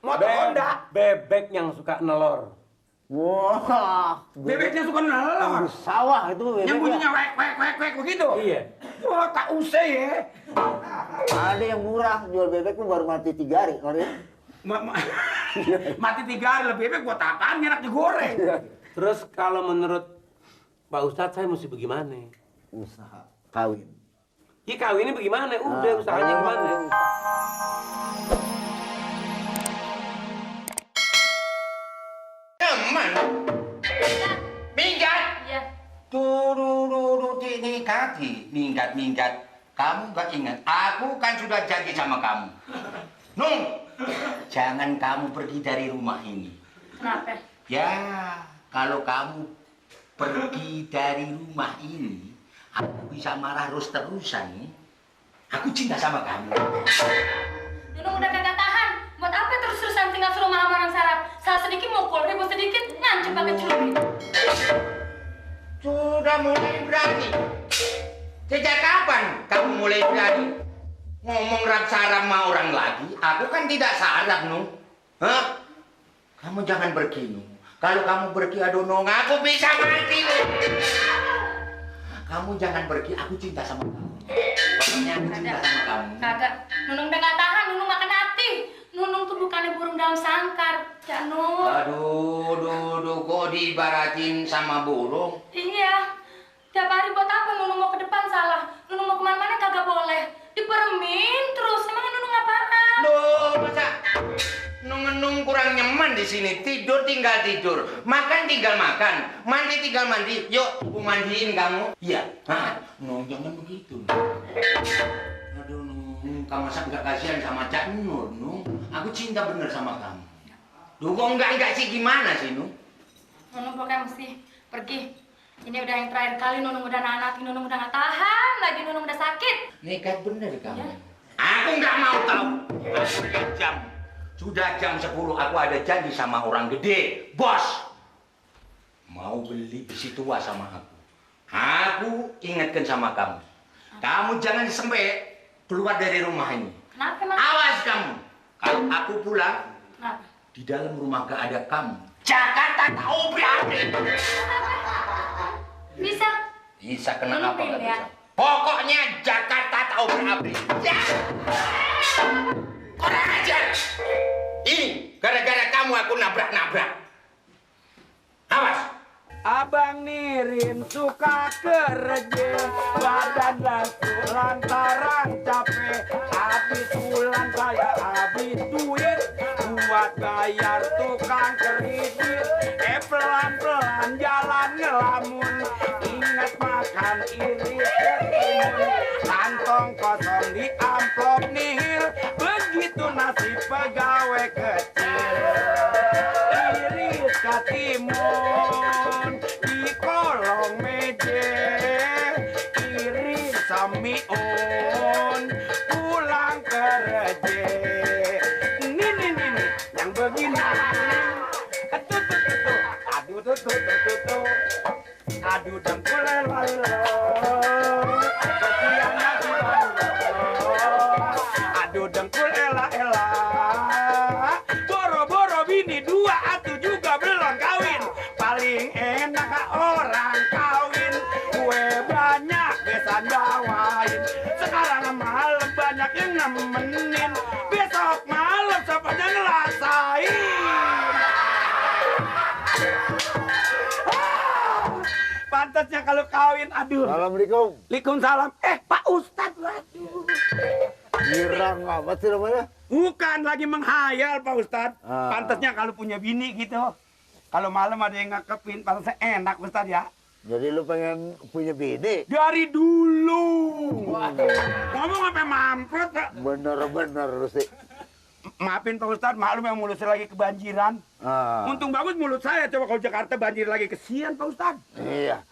Motor Honda. Bebek yang suka nelor. Wah, Bebeknya suka nelor. di sawah itu bebeknya. Yang bunyinya wek begitu. Iya. Wah, tak usah ya. Ada yang murah, jual bebek tuh baru mati 3 hari, Korea. Mati 3 hari lebih bebek buat apaan? Enak digoreng. Terus kalau menurut Pak Ustadz saya mesti bagaimana? Usaha kawin. Ya kawinnya bagaimana? Udah usahanya gimana? Teman, minggat. Iya. Tuh, minggat. Kamu gak ingat, aku kan sudah janji sama kamu. Nung, jangan kamu pergi dari rumah ini. Kenapa? Ya, kalau kamu pergi dari rumah ini, aku bisa marah terus-terusan. Aku cinta sama kamu. Nunung udah kagak tahan. Buat apa terus-terusan tinggal suruh malam orang sarap? Salah sedikit mukul, ribut sedikit ngancem pakai celupin. Sudah mulai berani. Sejak kapan kamu mulai berani? Ngomong sarap sama orang lagi, aku kan tidak sarap, Nung. Hah? Kamu jangan pergi, Nung. Kalau kamu pergi, aduh, Nung, aku bisa mati, Nung. Kamu jangan pergi, aku cinta sama kamu. Pokoknya aku cinta sama kamu. Kagak. Nunung udah gak tahan, Nunung makan hati. Nunung tuh bukannya burung dalam sangkar, Cak Nur. Aduh, kok diibaratin sama burung? Iya. Tiap hari buat apa Nunung mau ke depan salah? Nunung mau kemana-mana kagak boleh. Diperemin terus. Emangnya Nunung apaan? Loh, masa nung kurang nyaman di sini. Tidur tinggal tidur, makan tinggal makan, mandi tinggal mandi. Yuk, aku mandiin kamu. Iya. Hah? Nung, jangan begitu. Aduh, Nung, kamu masa nggak kasihan sama Cak Nur, Nung? Aku cinta bener sama kamu. Duh, kok enggak sih, gimana sih, Nung? Nunung pokoknya mesti pergi. Ini udah yang terakhir kali Nunung udah nanati, Nunung udah gak tahan lagi, Nunung udah sakit. Nekat bener kamu. Ya. Aku nggak mau tahu. Sudah jam 10, aku ada janji sama orang gede, bos. Mau beli besi tua sama aku. Aku ingatkan sama kamu. Kamu jangan sampai keluar dari rumah ini. Kenapa emang? Awas kamu. Kalau aku pulang, Kenapa? di dalam rumah gak ada kamu. Jakarta tahu berani. Bisa? Bisa Nunung kenapa nggak pilih ya. bisa? Pokoknya Jakarta tahu berapi. Ya. Kurang ajar. Ini gara-gara kamu aku nabrak-nabrak. Awas. Abang Nirin suka kerja, badan lesu lantaran capek. Habis bulan saya habis duit buat bayar tukang kredit. Pelan-pelan jalan ngelamun, ingat makan iris ketimun. Kantong kosong di amplop nihil, begitu nasib pegawai kecil. Iris ketimun di kolong meja, iris samiun pulang kerja. Nih, yang begini. Aduh dengkul lelo, kesian nasi aduh dengkul ela, boro-boro bini 2 atuh juga belum kawin. Paling enak orang kawin, kue banyak besan bawain. Sekarang malam banyak yang nemenin, besok malam siapanya ngerasain. Pantasnya kalau kawin, aduh. Assalamualaikum. Waalaikumsalam. Pak Ustadz, waduh. Girang amat sih namanya. Bukan lagi menghayal, Pak Ustadz. Ah. Pantasnya kalau punya bini gitu. Kalau malam ada yang ngakepin, pantasnya enak, Ustadz ya. Jadi lu pengen punya bini? Dari dulu. Ngomong sampai mampet, Pak. Bener-bener lu sih. Maafin Pak Ustadz, maklum yang mulutnya lagi kebanjiran. Untung bagus mulut saya, coba kalau Jakarta banjir lagi, kesian Pak Ustadz. Iya.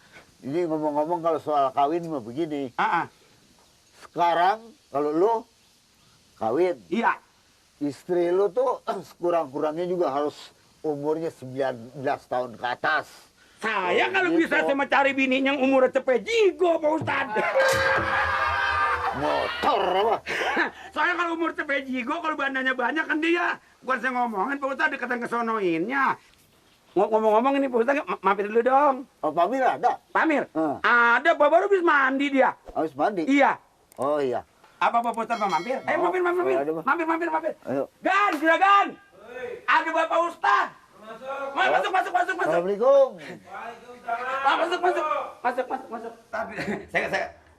Ini ngomong-ngomong kalau soal kawin mah begini. Sekarang Kalau lu kawin, iya. Istri lu tuh kurang-kurangnya juga harus umurnya 19 tahun ke atas. Saya kalau gitu. bisa saya cari bini yang umurnya cepet jigo, Pak Ustadz. Motor apa? Soalnya kalau umur sepejigo, kalau bandanya banyak kan dia. Bukan saya ngomongin, Pak Ustadz deketan kesonoinnya. Ngomong-ngomong ini Pak Ustadz, mampir dulu dong. Oh, Pamir ada? Pamir? Ah. Ada, baru habis mandi dia. Habis mandi? Iya. Oh iya. Apa Pak Ustadz mau mampir? Ayo mampir. Mampir. Ayo. Gan, Juragan. Ada Bapak Ustadz. Masuk. Assalamualaikum. Masuk. Tapi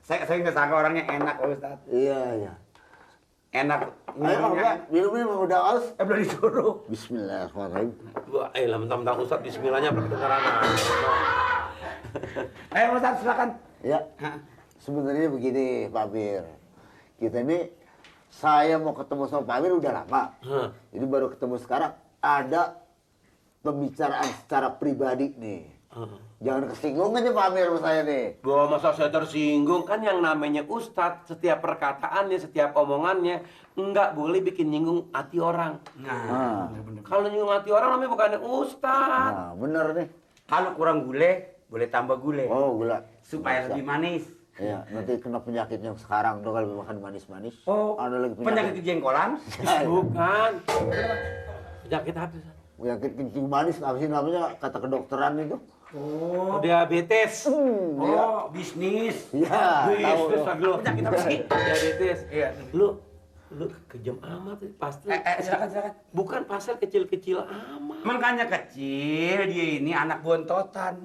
saya nggak sangka orangnya enak Pak Ustadz. Iya. Enak. Ayo, Pak, minum udah haus. Belum disuruh. Bismillahirrahmanirrahim. Wah, lah mentang-mentang Ustadz bismillahnya berkedengaran. Ayo Ustadz silakan. Ya. Sebenarnya begini, Pak Bir. Kita ini, saya mau ketemu sama Pak Bir udah lama. Jadi baru ketemu sekarang. Ada pembicaraan secara pribadi nih. Jangan kesinggung aja Pak Amir sama saya nih. Bahwa masa saya tersinggung, kan yang namanya Ustadz, setiap perkataannya, setiap omongannya, nggak boleh bikin nyinggung hati orang. Nah, Kalau nyinggung hati orang namanya bukannya Ustadz. nah bener nih. Kalau kurang gule, boleh tambah gule. Oh, gula. Supaya Bisa. lebih manis. Ya, nanti kena penyakitnya sekarang tuh kalau makan manis-manis. Oh, ada lagi penyakit kejengkolan. Bukan. Penyakit apa? Ustadz? Penyakit kencing manis, apa sih namanya kata kedokteran itu? Oh, Diabetes. Iya. Bisnis. Iya, tahu. Lu Penyakit apa sih? diabetes. Iya. Lu kejam amat pasti. Silakan. Bukan pasal kecil-kecil amat. Makanya kecil, dia ini anak bontotan.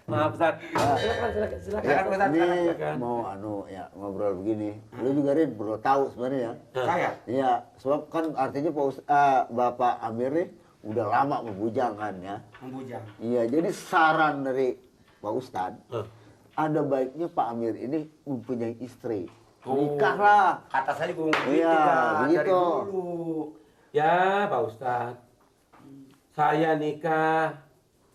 Maaf, Ustaz. Silakan. Ya, Ustaz, ini silakan. mau ngobrol begini. Lu juga Rin perlu tahu sebenarnya. Saya? Iya, sebab kan artinya Bapak Amir nih udah lama membujang kan ya. Membujang. Iya, jadi saran dari Pak Ustadz, Hah. ada baiknya Pak Amir ini mempunyai istri. Oh. Nikahlah. Kata saya gue begitu, Iya, Kak, begitu. dari dulu. Ya, Pak Ustadz. Saya nikah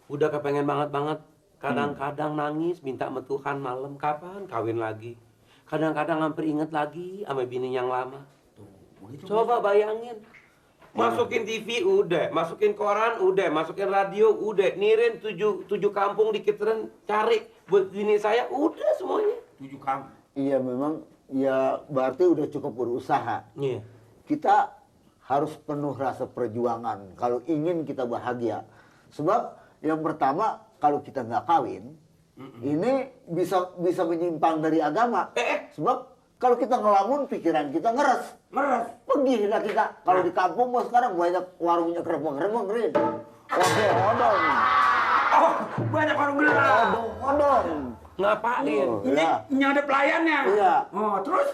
udah kepengen banget. Kadang-kadang nangis minta mentuhan malam, kapan kawin lagi. Kadang-kadang hampir inget lagi sama bini yang lama. Coba bayangin. Masukin TV udah, masukin koran udah, masukin radio udah, nirin tujuh kampung dikiteran cari buat bini saya udah semuanya. 7 kamu. Iya, memang ya berarti udah cukup berusaha. Iya. Kita harus penuh rasa perjuangan kalau ingin kita bahagia. Sebab yang pertama, kalau kita nggak kawin, ini bisa menyimpang dari agama. Sebab kalau kita ngelamun, pikiran kita ngeres. Pergi lah kita. Kalau di kampung mau sekarang banyak warungnya keremong-keremong, Rin. Odong-odong. Oh, banyak orang gelap. Odong-odong. Ngapain? Oh, Ini ya. ini ada pelayannya. Iya. Oh, terus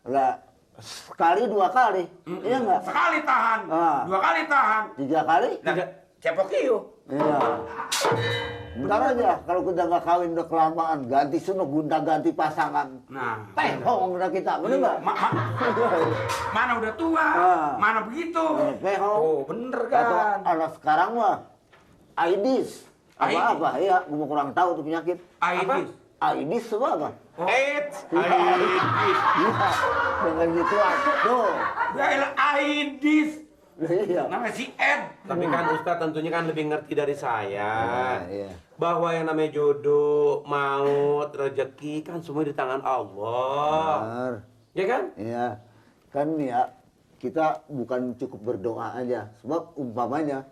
Lah, sekali, 2 kali. Iya nggak? sekali tahan, Ah. 2 kali tahan. 3 kali? Nah, cepok iyo. Iya. Bentar aja, kalau kita nggak kawin udah kelamaan, ganti sunuk, gonta ganti pasangan. Nah, Tehong udah kita, bener nggak? Mana udah tua, Ah. mana begitu. Tehong. Oh, bener Atau kan. anak sekarang mah, AIDS. AIDS? Apa-apa, iya, gue kurang tahu tuh penyakit. AIDS. AIDS apa apa? AIDS. Iya, dengan gitu tuh. Ya elah, AIDS. Iya. Namanya si Ed. Tapi kan Ustadz tentunya kan lebih ngerti dari saya. Iya. Bahwa yang namanya jodoh, maut, rezeki kan semua di tangan Allah. Benar. Ya kan? Iya. Kan ya, kita bukan cukup berdoa aja. Sebab umpamanya,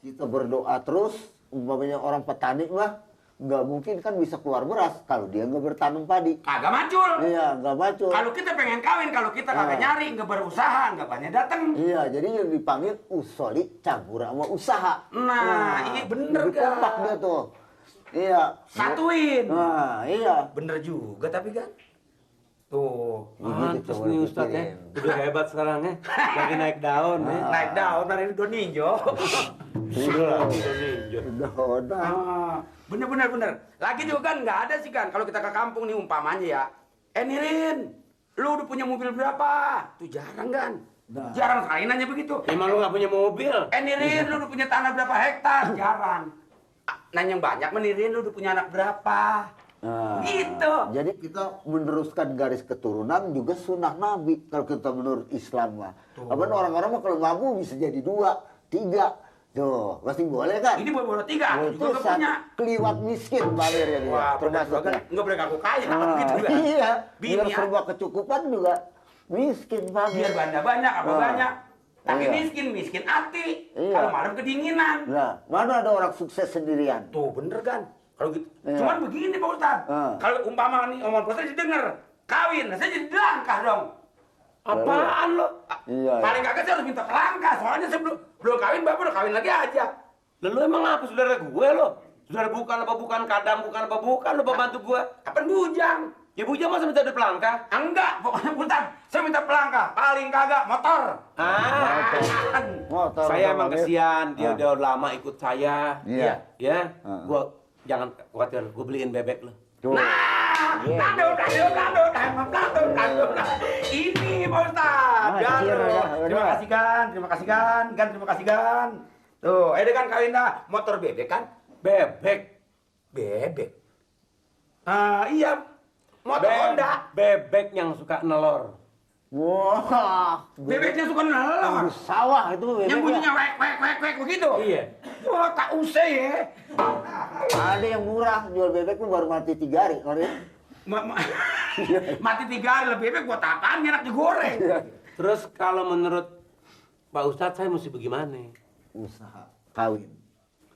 kita berdoa terus, umpamanya orang petani mah, nggak mungkin kan bisa keluar beras kalau dia nggak bertanam padi. Kagak macul. Iya, nggak macul. Kalau kita pengen kawin, kalau kita kagak nyari, nggak berusaha, nggak banyak datang. Iya, jadi yang dipanggil usoli campur sama usaha. Nah, iya bener lebih kompak kan. dia tuh. Iya. Satuin. Nah, iya. Bener juga tapi kan. Tuh. Pantes coba nih Ustadz ya. dipikirin. Udah hebat sekarang ya. Lagi naik daun ya. Naik daun dari do ninjo. Udah ninja. Udah. Bener. Lagi juga kan nggak ada sih kan. Kalau kita ke kampung nih umpamanya ya. Nirin, lu udah punya mobil berapa? Tuh jarang kan. Nah. Jarang sekali nanya begitu. Emang lu gak punya mobil? Nirin, lu udah punya tanah berapa hektar? Jarang. Nanya yang banyak, Nirin, lu udah punya anak berapa? Nah, Gitu. jadi kita meneruskan garis keturunan juga sunnah Nabi kalau kita menurut Islam mah. Apa orang-orang mah kalau mampu bisa jadi 2, 3. Tuh, pasti boleh kan? Ini baru 3, Oh, aku juga nggak punya. Keliwat miskin Balir ya dia. Wah, termasuk kan nggak boleh ngaku kaya Nah, gitu kan. iya, Bini biar ya. serba kecukupan juga Miskin Pak. Biar banda banyak apa Nah. banyak. Tapi Iya. miskin hati. Iya. Kalau malam kedinginan. Nah, mana ada orang sukses sendirian? Tuh bener kan? Kalau gitu. Iya. Cuman begini Pak Ustadz. Kalau umpama nih omongan Pak Ustadz didengar, kawin, nah saya jadi langkah dong. Apaan lo? Iya. Paling kagak saya harus minta pelangkah. Soalnya sebelum belum kawin, bapak udah kawin lagi aja. Lalu emang apa saudara gue lo? Saudara bukan apa bukan, kadang bukan apa bukan, lo pembantu gue. Kapan bujang? Ya bujang masa minta ada pelangkah? Enggak, pokoknya Ustadz. Saya minta pelangkah. Paling kagak motor. Motor. Saya emang otomotif. kesian, dia udah lama ikut saya. Iya. Ya, Ah. gua jangan khawatir, gua beliin bebek lo. Tuh. Iya. Kado. Ini Pak Ustadz. Ah, iya, Kado. iya, Terima iya. kasih Gan, terima kasih Gan. Tuh, ada kan kawin dah. Motor bebek kan? Bebek. Bebek. Iya. Motor Honda. Bebek yang suka nelor. Wah. Bebeknya suka nelor. Di sawah itu bebeknya. Yang bunyinya wek begitu. Iya. Wah, tak usah ya. Ada yang murah jual bebek tuh baru mati 3 hari. Sorry. Mati 3 hari lah bebek buat apaan? Enak digoreng. Terus kalau menurut Pak Ustadz saya mesti bagaimana? Usaha kawin.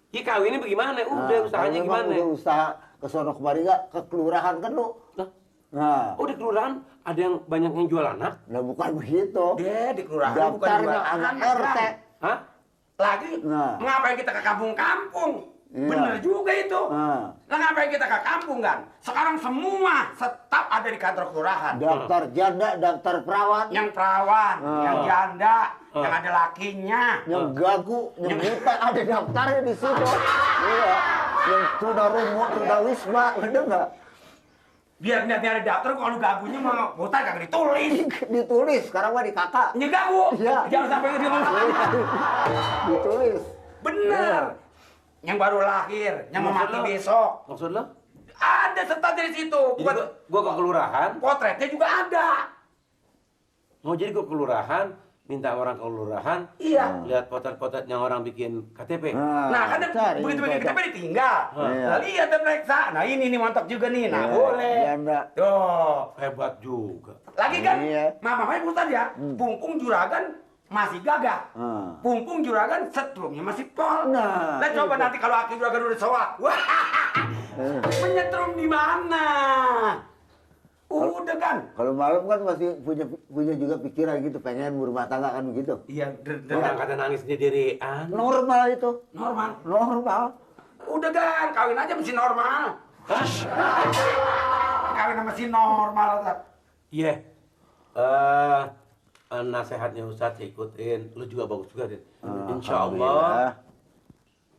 Ya kawinnya bagaimana? Udah usahanya kalau memang gimana? Udah usaha ke sono kemari nggak ke kelurahan kan lu. Lah, Nah, oh di kelurahan ada yang banyak yang jual anak? nah bukan begitu. Dia di kelurahan bukan Daftarnya jual anak anak, RT. Bang. Hah? Lagi, Nah. ngapain kita ke kampung-kampung? Iya. Bener juga itu. Nah. Lah ngapain kita ke kampung kan? Sekarang semua staf ada di kantor kelurahan. Daftar janda, daftar perawan, Yang perawan, yang janda, Ah. yang ada lakinya. yang gagu, yang buta ada daftarnya di situ. Iya. Yang sudah rumah, sudah wisma, ada nggak? Biar niatnya ada daftar, kalau gagunya mah buta kagak ditulis. Ditulis, sekarang mah di kakak. Ini gagu. Iya. Jangan sampai dia ngomong. Ditulis. Bener. Yang baru lahir, yang mau Maksud mati lo? besok. Maksud lo? Ada serta dari situ. Jadi gua ke kelurahan, Potretnya juga ada. jadi gua ke kelurahan, minta orang ke kelurahan, Iya. lihat potret-potret yang orang bikin KTP. Nah, kan cari begitu foto. kita ditinggal. Iya. Nah, lihat dan periksa. Nah, ini mantap juga nih. Nah, Iya, boleh. janda. Tuh. Hebat juga. Lagi kan, Iya. mamanya Ustaz ya, pungpung juragan masih gagah. Hmm. Pungpung juragan setrumnya masih pol. Nah, Nah, coba itu. nanti kalau aki juragan udah soak. Wah, menyetrum di mana? Udah kan? Kalau malam kan masih punya juga pikiran gitu, pengen berumah tangga kan begitu. Iya, Orang kata nangis sendirian. Normal itu, normal. normal. Udah kan, kawin aja mesti normal. Kawin sama si normal. Ustaz. Iya. Nasihatnya Ustadz saya ikutin. Lu juga bagus juga, Din. Insya Allah.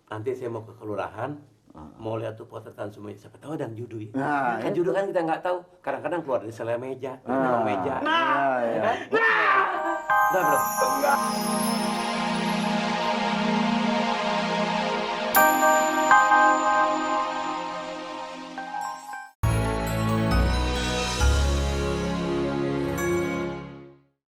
Nanti saya mau ke kelurahan. Mau lihat tuh potretan semuanya. Siapa tahu ada yang judu ya. Nah, Kan itu. judu kan kita nggak tahu. Kadang-kadang keluar dari selai meja. Nah. Meja. Nah, Ya ya. kan? Udah belum?